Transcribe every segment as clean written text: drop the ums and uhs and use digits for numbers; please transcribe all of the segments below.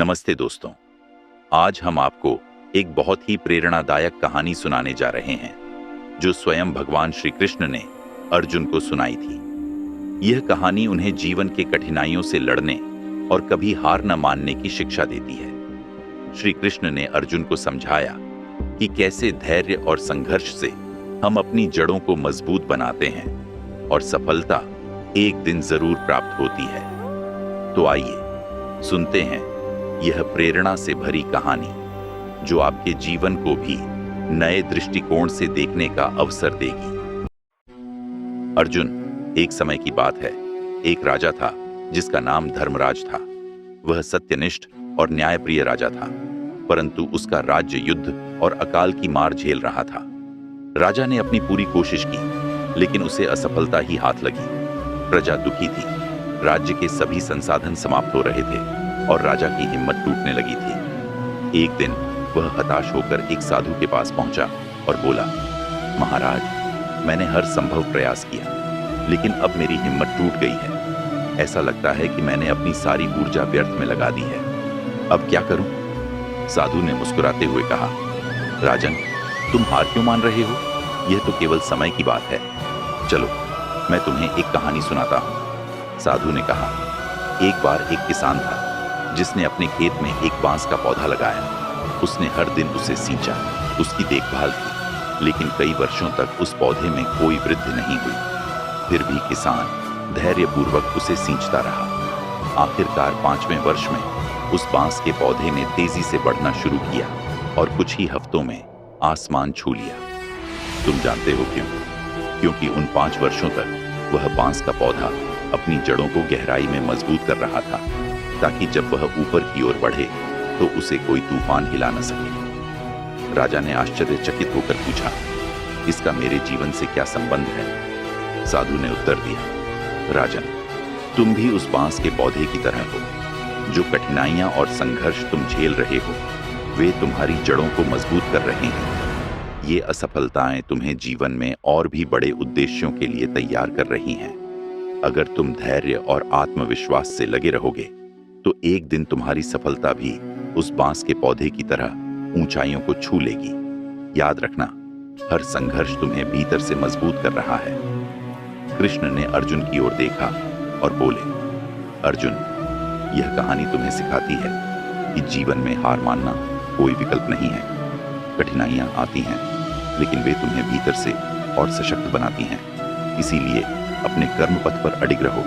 नमस्ते दोस्तों। आज हम आपको एक बहुत ही प्रेरणादायक कहानी सुनाने जा रहे हैं जो स्वयं भगवान श्री कृष्ण ने अर्जुन को सुनाई थी। यह कहानी उन्हें जीवन के कठिनाइयों से लड़ने और कभी हार न मानने की शिक्षा देती है। श्री कृष्ण ने अर्जुन को समझाया कि कैसे धैर्य और संघर्ष से हम अपनी जड़ों को मजबूत बनाते हैं और सफलता एक दिन जरूर प्राप्त होती है। तो आइए सुनते हैं यह प्रेरणा से भरी कहानी जो आपके जीवन को भी नए दृष्टिकोण से देखने का अवसर देगी। अर्जुन, एक समय की बात है, एक राजा था जिसका नाम धर्मराज था। वह सत्यनिष्ठ और न्यायप्रिय राजा था, परंतु उसका राज्य युद्ध और अकाल की मार झेल रहा था। राजा ने अपनी पूरी कोशिश की, लेकिन उसे असफलता ही हाथ लगी। प्रजा दुखी थी, राज्य के सभी संसाधन समाप्त हो रहे थे और राजा की हिम्मत टूटने लगी थी। एक दिन वह हताश होकर एक साधु के पास पहुंचा और बोला, महाराज, मैंने हर संभव प्रयास किया, लेकिन अब मेरी हिम्मत टूट गई है। ऐसा लगता है कि मैंने अपनी सारी ऊर्जा व्यर्थ में लगा दी है। अब क्या करूं? साधु ने मुस्कुराते हुए कहा, राजन, तुम हार क्यों मान रहे हो? यह तो केवल समय की बात है। चलो, मैं तुम्हें एक कहानी सुनाता हूं। साधु ने कहा, एक बार एक किसान था जिसने अपने खेत में एक बांस का पौधा लगाया। उसने हर दिन उसे सींचा, उसकी देखभाल की, लेकिन कई वर्षों तक उस पौधे में कोई वृद्धि नहीं हुई। फिर भी किसान धैर्यपूर्वक उसे सींचता रहा। आखिरकार 5वें वर्ष में उस बांस के पौधे ने तेजी से बढ़ना शुरू किया और कुछ ही हफ्तों में आसमान छू लिया। तुम जानते हो क्यों? क्योंकि उन 5 वर्षों तक वह बांस का पौधा अपनी जड़ों को गहराई में मजबूत कर रहा था, ताकि जब वह ऊपर की ओर बढ़े तो उसे कोई तूफान हिला न सके। राजा ने आश्चर्यचकित होकर पूछा, इसका मेरे जीवन से क्या संबंध है? साधु ने उत्तर दिया, राजन, तुम भी उस बांस के पौधे की तरह हो। जो कठिनाइयां और संघर्ष तुम झेल रहे हो, वे तुम्हारी जड़ों को मजबूत कर रहे हैं। ये असफलताएं तुम्हें जीवन में और भी बड़े उद्देश्यों के लिए तैयार कर रही हैं। अगर तुम धैर्य और आत्मविश्वास से लगे रहोगे तो एक दिन तुम्हारी सफलता भी उस बांस के पौधे की तरह ऊंचाइयों को छू लेगी। याद रखना, हर संघर्ष तुम्हें भीतर से मजबूत कर रहा है। कृष्ण ने अर्जुन की ओर देखा और बोले, अर्जुन, यह कहानी तुम्हें सिखाती है कि जीवन में हार मानना कोई विकल्प नहीं है। कठिनाइयां आती हैं, लेकिन वे तुम्हें भीतर से और सशक्त बनाती हैं। इसीलिए अपने कर्म पथ पर अडिग रहो।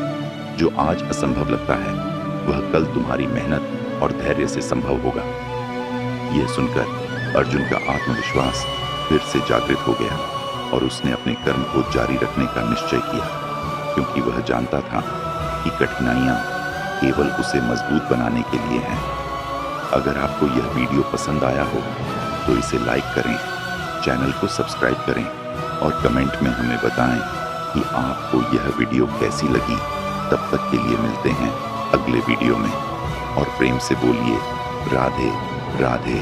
जो आज असंभव लगता है, वह कल तुम्हारी मेहनत और धैर्य से संभव होगा। यह सुनकर अर्जुन का आत्मविश्वास फिर से जागृत हो गया और उसने अपने कर्म को जारी रखने का निश्चय किया, क्योंकि वह जानता था कि कठिनाइयां केवल उसे मजबूत बनाने के लिए हैं। अगर आपको यह वीडियो पसंद आया हो तो इसे लाइक करें, चैनल को सब्सक्राइब करें और कमेंट में हमें बताएं कि आपको यह वीडियो कैसी लगी। तब तक के लिए मिलते हैं अगले वीडियो में, और प्रेम से बोलिए, राधे राधे।